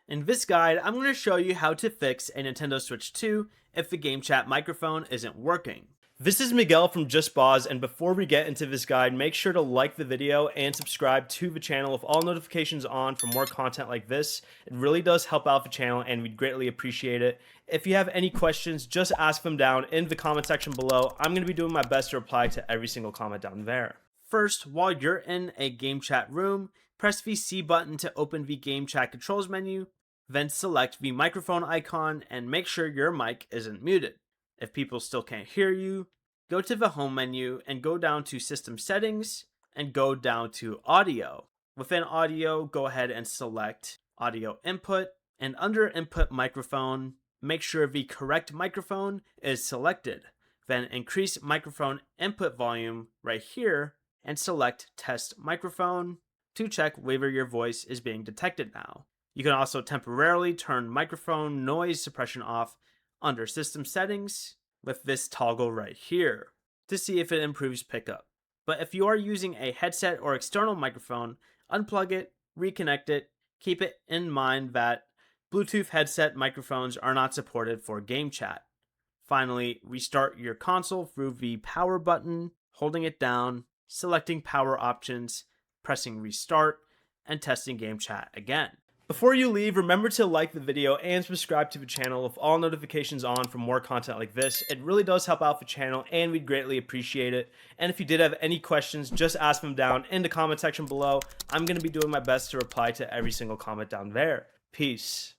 In this guide, I'm going to show you how to fix a Nintendo Switch 2 if the GameChat microphone isn't working. This is Miguel from Just Boz, and before we get into this guide, make sure to like the video and subscribe to the channel with all notifications on for more content like this. It really does help out the channel and we'd greatly appreciate it. If you have any questions, just ask them down in the comment section below. I'm going to be doing my best to reply to every single comment down there. First, while you're in a GameChat room, press the C button to open the GameChat controls menu, then select the microphone icon and make sure your mic isn't muted. If people still can't hear you, go to the home menu and go down to System Settings and go down to Audio. Within Audio, go ahead and select Audio Input, and under Input Microphone, make sure the correct microphone is selected. Then increase microphone input volume right here and select Test Microphone to check whether your voice is being detected now. You can also temporarily turn microphone noise suppression off under System Settings with this toggle right here to see if it improves pickup. But if you are using a headset or external microphone, unplug it, reconnect it. Keep it in mind that Bluetooth headset microphones are not supported for GameChat. Finally, restart your console through the power button, holding it down, selecting power options, pressing restart, and testing GameChat again. Before you leave, remember to like the video and subscribe to the channel with all notifications on for more content like this. It really does help out the channel and we'd greatly appreciate it. And if you did have any questions, just ask them down in the comment section below. I'm going to be doing my best to reply to every single comment down there. Peace.